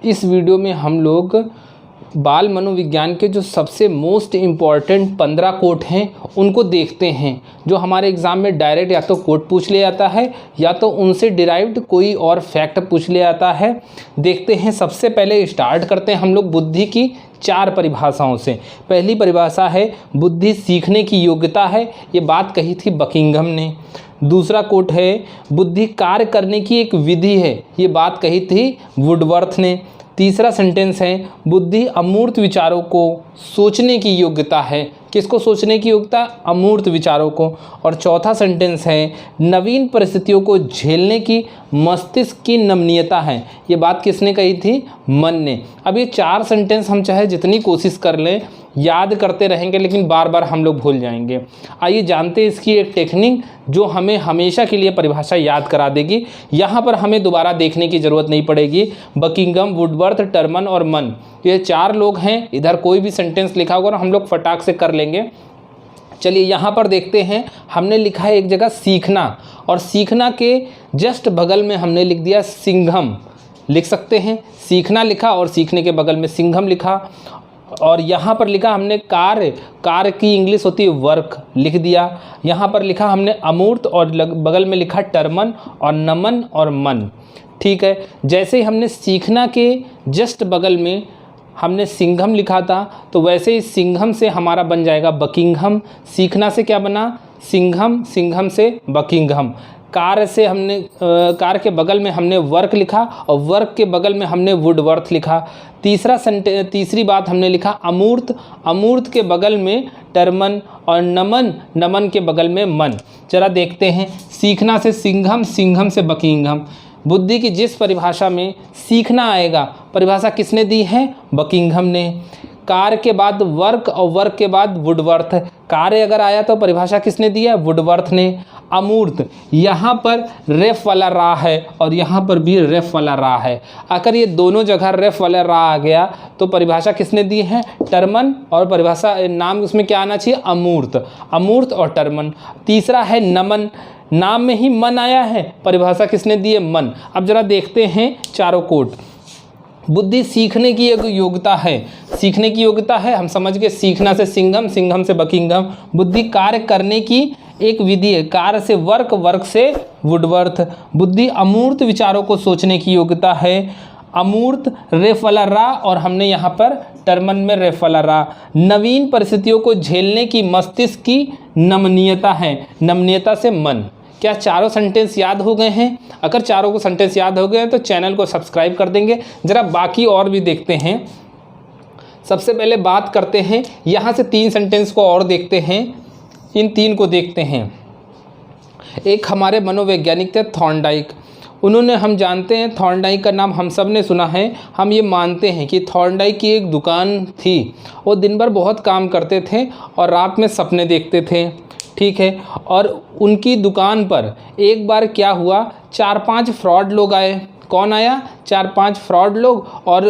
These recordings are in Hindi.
इस वीडियो में हम लोग बाल मनोविज्ञान के जो सबसे मोस्ट इम्पॉर्टेंट 15 कोट हैं उनको देखते हैं, जो हमारे एग्ज़ाम में डायरेक्ट या तो कोट पूछ लिया जाता है या तो उनसे डिराइव्ड कोई और फैक्ट पूछ लिया जाता है। देखते हैं, सबसे पहले स्टार्ट करते हैं हम लोग बुद्धि की 4 परिभाषाओं से। पहली परिभाषा है बुद्धि सीखने की योग्यता है, ये बात कही थी बकिंघम ने। दूसरा कोट है बुद्धि कार्य करने की एक विधि है, ये बात कही थी वुडवर्थ ने। तीसरा सेंटेंस है बुद्धि अमूर्त विचारों को सोचने की योग्यता है। किसको सोचने की योग्यता? अमूर्त विचारों को। और चौथा सेंटेंस है नवीन परिस्थितियों को झेलने की मस्तिष्क की नमनीयता है, ये बात किसने कही थी? मन ने। अब ये 4 सेंटेंस हम चाहे जितनी कोशिश कर लें याद करते रहेंगे, लेकिन बार बार हम लोग भूल जाएंगे। आइए जानते हैं इसकी एक टेक्निक जो हमें हमेशा के लिए परिभाषा याद करा देगी। यहाँ पर हमें दोबारा देखने की ज़रूरत नहीं पड़ेगी। बकिंघम, वुडवर्थ, टर्मन और मन, ये 4 लोग हैं। इधर कोई भी सेंटेंस लिखा होगा और हम लोग फटाक से कर लेंगे। चलिए यहाँ पर देखते हैं, हमने लिखा है एक जगह सीखना, और सीखना के जस्ट बगल में हमने लिख दिया सिंघम। लिख सकते हैं, सीखना लिखा और सीखने के बगल में सिंघम लिखा। और यहाँ पर लिखा हमने कार्य, कार्य की इंग्लिश होती है वर्क, लिख दिया। यहाँ पर लिखा हमने अमूर्त और बगल में लिखा टर्मन और नमन और मन। ठीक है, जैसे ही हमने सीखना के जस्ट बगल में हमने सिंघम लिखा था, तो वैसे ही सिंघम से हमारा बन जाएगा बकिंघम। सीखना से क्या बना? सिंघम, सिंघम से बकिंघम। कार्य से हमने कार्य के बगल में हमने वर्क लिखा और वर्क के बगल में हमने वुडवर्थ लिखा। तीसरी बात हमने लिखा अमूर्त, अमूर्त के बगल में टर्मन और नमन, नमन के बगल में मन। जरा देखते हैं, सीखना से सिंघम, सिंघम से बकिंघम। बुद्धि की जिस परिभाषा में सीखना आएगा, परिभाषा किसने दी है? बकिंघम ने। कार्य के बाद वर्क और वर्क के बाद वुडवर्थ। कार्य अगर आया तो परिभाषा किसने दी है? वुडवर्थ ने। अमूर्त, यहाँ पर रेफ वाला रा है और यहाँ पर भी रेफ वाला रा है। अगर ये दोनों जगह रेफ वाला रा आ गया तो परिभाषा किसने दी है? टर्मन। और परिभाषा नाम उसमें क्या आना चाहिए? अमूर्त, अमूर्त और टर्मन। तीसरा है नमन, नाम में ही मन आया है, परिभाषा किसने दी है? मन। अब जरा देखते हैं चारों कोट। बुद्धि सीखने की एक योग्यता है, सीखने की योग्यता है, हम समझ गए। सीखना से सिंघम, सिंघम से बकिंघम। बुद्धि कार्य करने की एक विधि है, कार्य से वर्क, वर्क से वुडवर्थ। बुद्धि अमूर्त विचारों को सोचने की योग्यता है, अमूर्त रेफ वाला रा, और हमने यहाँ पर टर्मन में रेफ वाला रा। नवीन परिस्थितियों को झेलने की मस्तिष्क की नमनीयता है, नमनीयता से मन। क्या चारों सेंटेंस याद हो गए हैं? अगर चारों को सेंटेंस याद हो गए हैं तो चैनल को सब्सक्राइब कर देंगे। ज़रा बाकी और भी देखते हैं। सबसे पहले बात करते हैं, यहाँ से 3 सेंटेंस को और देखते हैं। इन 3 को देखते हैं। एक हमारे मनोवैज्ञानिक थे थॉर्नडाइक, उन्होंने, हम जानते हैं थॉर्नडाइक का नाम हम सब ने सुना है। हम ये मानते हैं कि थॉर्नडाइक की एक दुकान थी, वो दिन भर बहुत काम करते थे और रात में सपने देखते थे। ठीक है, और उनकी दुकान पर एक बार क्या हुआ, 4-5 फ्रॉड लोग आए। कौन आया? 4-5 फ्रॉड लोग, और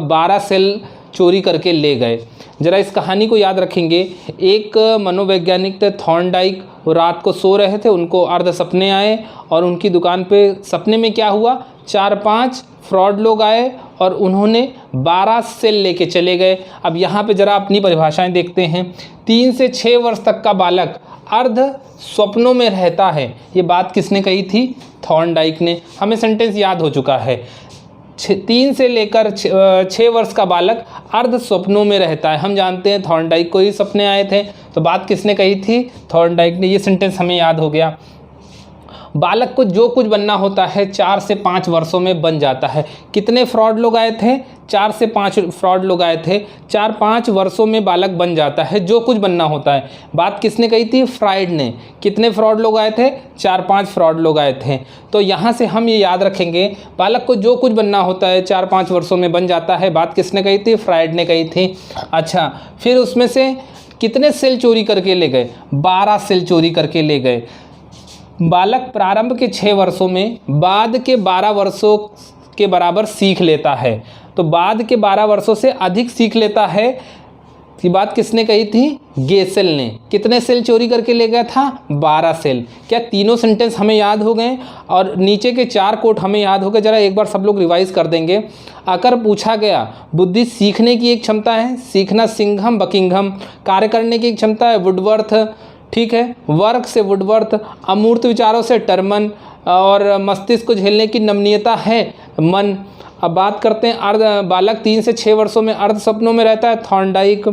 12 सेल चोरी करके ले गए। ज़रा इस कहानी को याद रखेंगे। एक मनोवैज्ञानिक थे थॉर्नडाइक, वो रात को सो रहे थे, उनको अर्ध सपने आए और उनकी दुकान पे सपने में क्या हुआ, 4-5 फ्रॉड लोग आए और उन्होंने 12 सेल लेके चले गए। अब यहाँ पे ज़रा अपनी परिभाषाएं देखते हैं। 3 से 6 वर्ष तक का बालक अर्ध स्वप्नों में रहता है, ये बात किसने कही थी? थॉर्नडाइक ने। हमें सेंटेंस याद हो चुका है। 3 से लेकर 6 वर्ष का बालक अर्ध स्वप्नों में रहता है। हम जानते हैं थॉर्नडाइक को ही सपने आए थे, तो बात किसने कही थी? थॉर्नडाइक ने। ये सेंटेंस हमें याद हो गया। बालक को जो कुछ बनना होता है 4 से 5 वर्षों में बन जाता है। कितने फ्रॉड लोग आए थे? 4 से 5 फ्रॉड लोग आए थे। 4-5 वर्षों में बालक बन जाता है जो कुछ बनना होता है। बात किसने कही थी? फ्राइड ने। कितने फ्रॉड लोग आए थे? 4-5 फ्रॉड लोग आए थे। तो यहाँ से हम ये याद रखेंगे, बालक को जो कुछ बनना होता है 4-5 वर्षों में बन जाता है। बात किसने कही थी? फ्राइड ने कही थी। अच्छा, फिर उसमें से कितने सेल चोरी करके ले गए? 12 सेल चोरी करके ले गए। बालक प्रारंभ के 6 वर्षों में बाद के 12 वर्षों के बराबर सीख लेता है। तो बाद के 12 वर्षों से अधिक सीख लेता है ये बात किसने कही थी? गेसेल ने। कितने सेल चोरी करके ले गया था? 12 सेल। क्या तीनों सेंटेंस हमें याद हो गए और नीचे के 4 कोट हमें याद हो गए? जरा एक बार सब लोग रिवाइज कर देंगे। अगर पूछा गया बुद्धि सीखने की एक क्षमता है, सीखना सिंघम बकिंघम, कार्य करने की एक क्षमता है वुडवर्थ, ठीक है, वर्क से वुडवर्थ, अमूर्त विचारों से टर्मन, और मस्तिष्क को झेलने की नमनीयता है मन। अब बात करते हैं अर्ध बालक 3 से 6 वर्षों में अर्ध सपनों में रहता है थॉर्नडाइक,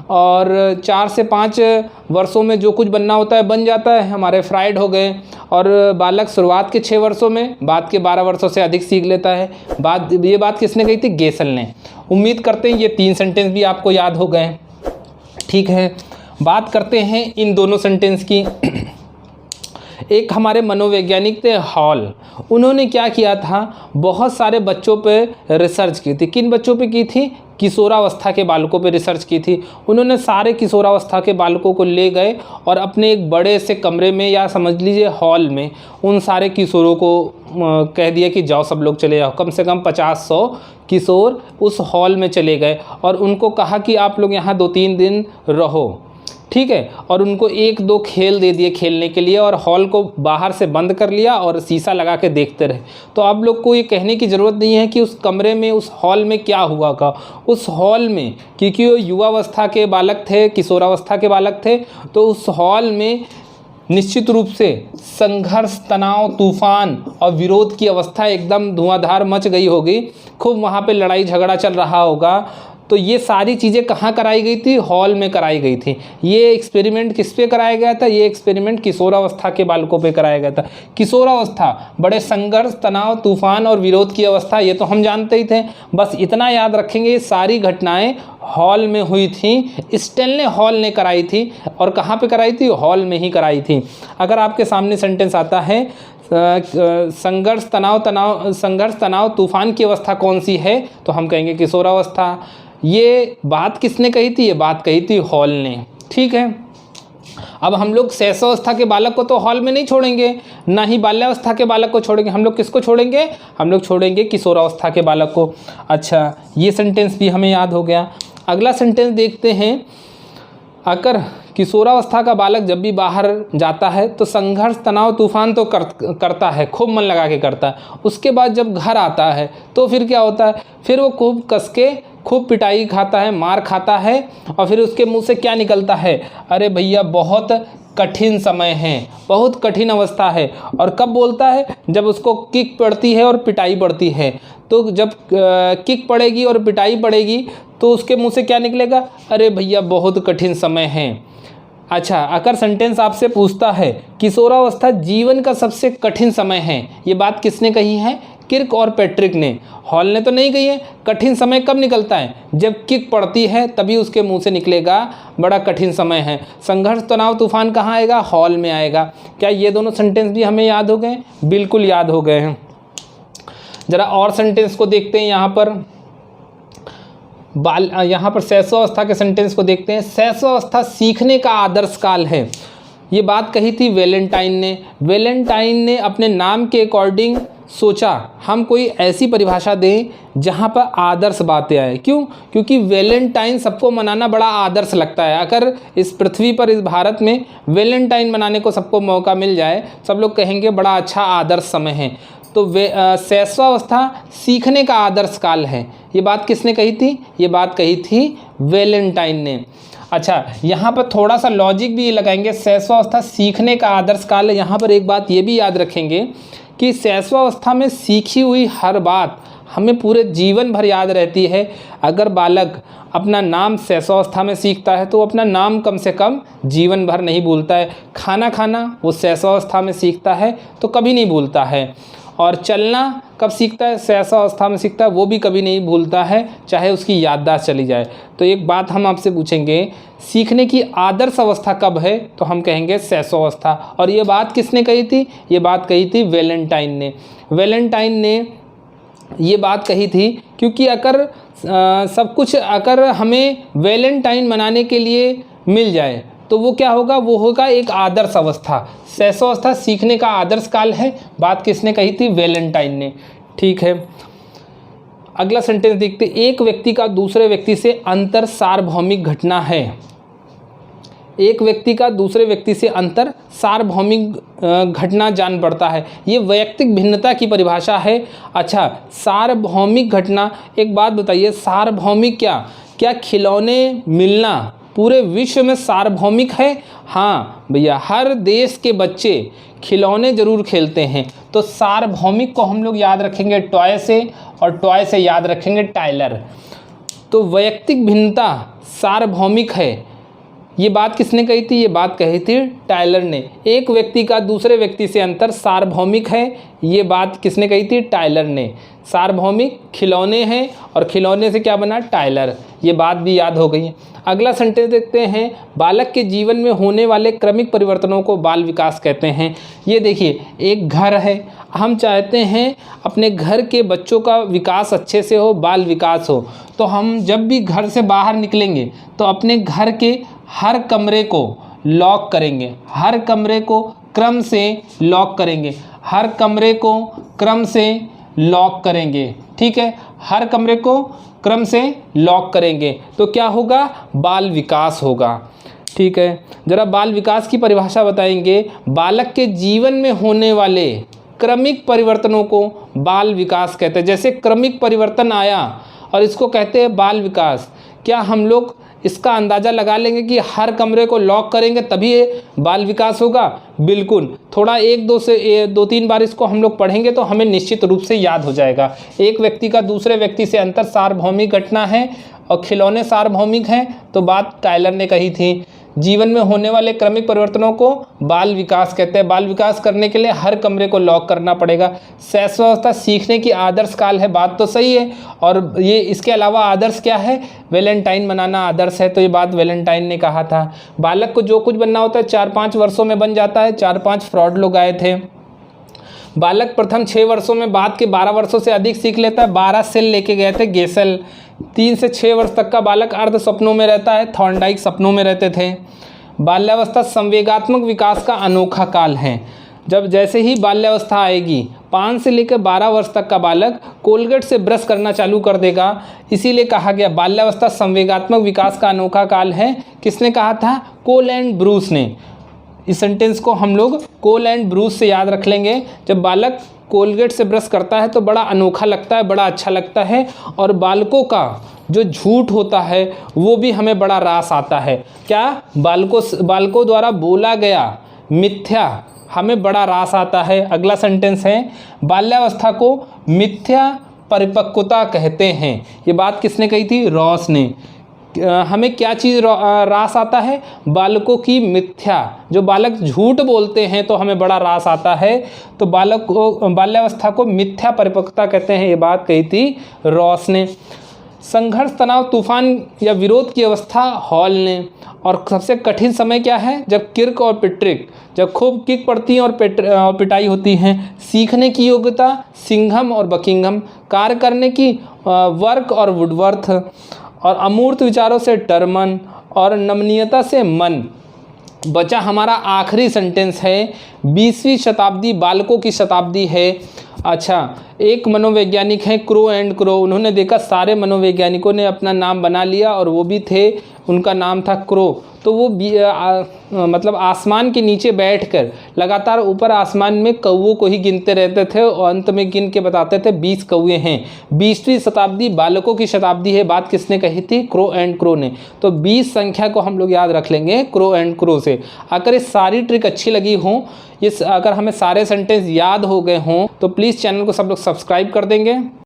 और 4 से 5 वर्षों में जो कुछ बनना होता है बन जाता है, हमारे फ्राइड हो गए। और बालक शुरुआत के 6 वर्षों में बाद के 12 वर्षों से अधिक सीख लेता है। ये बात किसने कही थी? गेसेल ने। उम्मीद करते हैं ये 3 सेंटेंस भी आपको याद हो गए, ठीक है। बात करते हैं इन दोनों सेंटेंस की। एक हमारे मनोवैज्ञानिक थे हॉल, उन्होंने क्या किया था? बहुत सारे बच्चों पे रिसर्च की थी। किन बच्चों पे की थी? किशोरावस्था के बालकों पे रिसर्च की थी। उन्होंने सारे किशोरावस्था के बालकों को ले गए और अपने एक बड़े से कमरे में, या समझ लीजिए हॉल में, उन सारे किशोरों को कह दिया कि जाओ सब लोग चले जाओ। कम से कम 50-100 किशोर उस हॉल में चले गए और उनको कहा कि आप लोग यहाँ 2-3 दिन रहो, ठीक है। और उनको 1-2 खेल दे दिए खेलने के लिए, और हॉल को बाहर से बंद कर लिया और शीशा लगा के देखते रहे। तो आप लोग को ये कहने की ज़रूरत नहीं है कि उस कमरे में, उस हॉल में क्या हुआ का। उस हॉल में, क्योंकि वो युवावस्था के बालक थे, किशोरावस्था के बालक थे, तो उस हॉल में निश्चित रूप से संघर्ष, तनाव, तूफान और विरोध की अवस्था एकदम धुआंधार मच गई होगी। खूब वहाँ पे लड़ाई झगड़ा चल रहा होगा। तो ये सारी चीज़ें कहाँ कराई गई थी? हॉल में कराई गई थी। ये एक्सपेरिमेंट किस पे कराया गया था? ये एक्सपेरिमेंट किशोरावस्था के बालकों पे कराया गया था। किशोरावस्था बड़े संघर्ष, तनाव, तूफान और विरोध की अवस्था, ये तो हम जानते ही थे। बस इतना याद रखेंगे, ये सारी घटनाएं हॉल में हुई थी, स्टेनले हॉल ने कराई थी। और कहाँ पे कराई थी? हॉल में ही कराई थी। अगर आपके सामने सेंटेंस आता है संघर्ष, तनाव, तूफान की अवस्था कौन सी है, तो हम कहेंगे किशोरावस्था। ये बात किसने कही थी? ये बात कही थी हॉल ने, ठीक है। अब हम लोग शैशवावस्था के बालक को तो हॉल में नहीं छोड़ेंगे, ना ही बाल्यावस्था के बालक को छोड़ेंगे। हम लोग किसको छोड़ेंगे? हम लोग छोड़ेंगे किशोरावस्था के बालक को। अच्छा, ये सेंटेंस भी हमें याद हो गया। अगला सेंटेंस देखते हैं। अगर किशोरावस्था का बालक जब भी बाहर जाता है तो संघर्ष, तनाव, तूफान तो करता है, खूब मन लगा के करता है। उसके बाद जब घर आता है तो फिर क्या होता है? फिर वो खूब कस के खूब पिटाई खाता है, मार खाता है, और फिर उसके मुंह से क्या निकलता है? अरे भैया बहुत कठिन समय है, बहुत कठिन अवस्था है। और कब बोलता है? जब उसको किक पड़ती है और पिटाई पड़ती है। तो जब किक पड़ेगी और पिटाई पड़ेगी तो उसके मुंह से क्या निकलेगा? अरे भैया बहुत कठिन समय है। अच्छा, अगर सेंटेंस आपसे पूछता है किशोरावस्था जीवन का सबसे कठिन समय है, ये बात किसने कही है? किर्क और पैट्रिक ने। हॉल ने तो नहीं कही है। कठिन समय कब निकलता है? जब किक पड़ती है तभी उसके मुंह से निकलेगा बड़ा कठिन समय है। संघर्ष, तनाव, तूफान कहाँ आएगा? हॉल में आएगा। क्या ये दोनों सेंटेंस भी हमें याद हो गए? बिल्कुल याद हो गए हैं। जरा और सेंटेंस को देखते हैं। यहाँ पर शैशवावस्था के सेंटेंस को देखते हैं। शैशवावस्था सीखने का आदर्श काल है, ये बात कही थी वैलेंटाइन ने। वैलेंटाइन ने अपने नाम के अकॉर्डिंग सोचा हम कोई ऐसी परिभाषा दें जहाँ पर आदर्श बातें आए। क्यों? क्योंकि वैलेंटाइन सबको मनाना बड़ा आदर्श लगता है। अगर इस पृथ्वी पर, इस भारत में वैलेंटाइन मनाने को सबको मौका मिल जाए, सब लोग कहेंगे बड़ा अच्छा आदर्श समय है। तो शैशवावस्था सीखने का आदर्श काल है, ये बात किसने कही थी? ये बात कही थी वैलेंटाइन ने। अच्छा, यहाँ पर थोड़ा सा लॉजिक भी लगाएंगे। शैशवावस्था सीखने का आदर्श काल है। यहाँ पर एक बात ये भी याद रखेंगे कि शैशवावस्था में सीखी हुई हर बात हमें पूरे जीवन भर याद रहती है। अगर बालक अपना नाम शैशवावस्था में सीखता है तो वो अपना नाम कम से कम जीवन भर नहीं भूलता है। खाना खाना वो शैशवावस्था में सीखता है तो कभी नहीं भूलता है। और चलना कब सीखता है? शैशवावस्था में सीखता है, वो भी कभी नहीं भूलता है, चाहे उसकी याददाश्त चली जाए। तो एक बात हम आपसे पूछेंगे, सीखने की आदर्श अवस्था कब है? तो हम कहेंगे शैशवावस्था। और ये बात किसने कही थी? ये बात कही थी वैलेंटाइन ने। वैलेंटाइन ने ये बात कही थी क्योंकि अगर सब कुछ अगर हमें वैलेंटाइन मनाने के लिए मिल जाए तो वो क्या होगा? वो होगा एक आदर्श अवस्था। शैशवावस्था सीखने का आदर्श काल है, बात किसने कही थी? वैलेंटाइन ने, ठीक है। अगला सेंटेंस देखते, एक व्यक्ति का दूसरे व्यक्ति से अंतर सार्वभौमिक घटना है। एक व्यक्ति का दूसरे व्यक्ति से अंतर सार्वभौमिक घटना जान पड़ता है। ये वैयक्तिक भिन्नता की परिभाषा है। अच्छा, सार्वभौमिक घटना, एक बात बताइए, सार्वभौमिक क्या खिलौने मिलना पूरे विश्व में सार्वभौमिक है? हाँ भैया, हर देश के बच्चे खिलौने ज़रूर खेलते हैं। तो सार्वभौमिक को हम लोग याद रखेंगे टॉय से, और टॉय से याद रखेंगे टाइलर। तो वैयक्तिक भिन्नता सार्वभौमिक है, ये बात किसने कही थी? ये बात कही थी टाइलर ने। एक व्यक्ति का दूसरे व्यक्ति से अंतर सार्वभौमिक है, ये बात किसने कही थी? टाइलर ने। सार्वभौमिक खिलौने हैं, और खिलौने से क्या बना? टाइलर। ये बात भी याद हो गई है। अगला सेंटेंस देखते हैं, बालक के जीवन में होने वाले क्रमिक परिवर्तनों को बाल विकास कहते हैं। ये देखिए, एक घर है, हम चाहते हैं अपने घर के बच्चों का विकास अच्छे से हो, बाल विकास हो। तो हम जब भी घर से बाहर निकलेंगे तो अपने घर के हर कमरे को लॉक करेंगे, हर कमरे को क्रम से लॉक करेंगे, हर कमरे को क्रम से लॉक करेंगे। ठीक है, हर कमरे को क्रम से लॉक करेंगे तो क्या होगा? बाल विकास होगा। ठीक है, जरा बाल विकास की परिभाषा बताएंगे। बालक के जीवन में होने वाले क्रमिक परिवर्तनों को बाल विकास कहते हैं। जैसे क्रमिक परिवर्तन आया और इसको कहते हैं बाल विकास। क्या हम लोग इसका अंदाज़ा लगा लेंगे कि हर कमरे को लॉक करेंगे तभी बाल विकास होगा? बिल्कुल, थोड़ा एक दो तीन बार इसको हम लोग पढ़ेंगे तो हमें निश्चित रूप से याद हो जाएगा। एक व्यक्ति का दूसरे व्यक्ति से अंतर सार्वभौमिक घटना है और खिलौने सार्वभौमिक हैं, तो बात टाइलर ने कही थी। जीवन में होने वाले क्रमिक परिवर्तनों को बाल विकास कहते हैं। बाल विकास करने के लिए हर कमरे को लॉक करना पड़ेगा। शैशवावस्था सीखने की आदर्श काल है, बात तो सही है। और ये इसके अलावा आदर्श क्या है? वैलेंटाइन मनाना आदर्श है, तो ये बात वैलेंटाइन ने कहा था। बालक को जो कुछ बनना होता है 4-5 वर्षों में बन जाता है। 4-5 फ्रॉड लोग आए थे। बालक प्रथम 6 वर्षों में बाद के 12 वर्षों से अधिक सीख लेता है। 12 सेल लेके गए थे गेसेल। 3 से 6 वर्ष तक का बालक अर्ध सपनों में रहता है। थॉर्नडाइक सपनों में रहते थे। बाल्यावस्था संवेगात्मक विकास का अनोखा काल है। जब जैसे ही बाल्यावस्था आएगी, 5 से लेकर 12 वर्ष तक का बालक कोलगेट से ब्रश करना चालू कर देगा। इसीलिए कहा गया बाल्यावस्था संवेगात्मक विकास का अनोखा काल है। किसने कहा था? कोल एंड ब्रूस ने। इस सेंटेंस को हम लोग कोल एंड ब्रूस से याद रख लेंगे। जब बालक कोलगेट से ब्रश करता है तो बड़ा अनोखा लगता है, बड़ा अच्छा लगता है, और बालकों का जो झूठ होता है वो भी हमें बड़ा रास आता है। क्या? बालकों द्वारा बोला गया मिथ्या हमें बड़ा रास आता है। अगला सेंटेंस है, बाल्यावस्था को मिथ्या परिपक्वता कहते हैं। ये बात किसने कही थी? रॉस ने। हमें क्या चीज़ रास आता है? बालकों की मिथ्या। जो बालक झूठ बोलते हैं तो हमें बड़ा रास आता है। तो बालक को बाल्यावस्था को मिथ्या परिपक्वता कहते हैं, ये बात कही थी रॉस ने। संघर्ष, तनाव, तूफान या विरोध की अवस्था हॉल ने। और सबसे कठिन समय क्या है? जब किर्क और पिट्रिक, जब खूब किक पड़ती हैं और पिटाई होती हैं। सीखने की योग्यता सिंघम और बकिंघम। कार्य करने की वर्क और वुडवर्थ। और अमूर्त विचारों से टर्मन, और नमनीयता से मन। बचा हमारा आखिरी सेंटेंस है, 20वीं शताब्दी बालकों की शताब्दी है। अच्छा, एक मनोवैज्ञानिक हैं क्रो एंड क्रो। उन्होंने देखा सारे मनोवैज्ञानिकों ने अपना नाम बना लिया और वो भी थे, उनका नाम था क्रो। तो वो मतलब आसमान के नीचे बैठकर लगातार ऊपर आसमान में कौवों को ही गिनते रहते थे और अंत में गिन के बताते थे 20 कौवे हैं। 20वीं शताब्दी बालकों की शताब्दी है, बात किसने कही थी? क्रो एंड क्रो ने। तो 20 संख्या को हम लोग याद रख लेंगे क्रो एंड क्रो से। अगर ये सारी ट्रिक अच्छी लगी हो, अगर हमें सारे सेंटेंस याद हो गए हों, तो प्लीज़ चैनल को सब लोग सब्सक्राइब कर देंगे।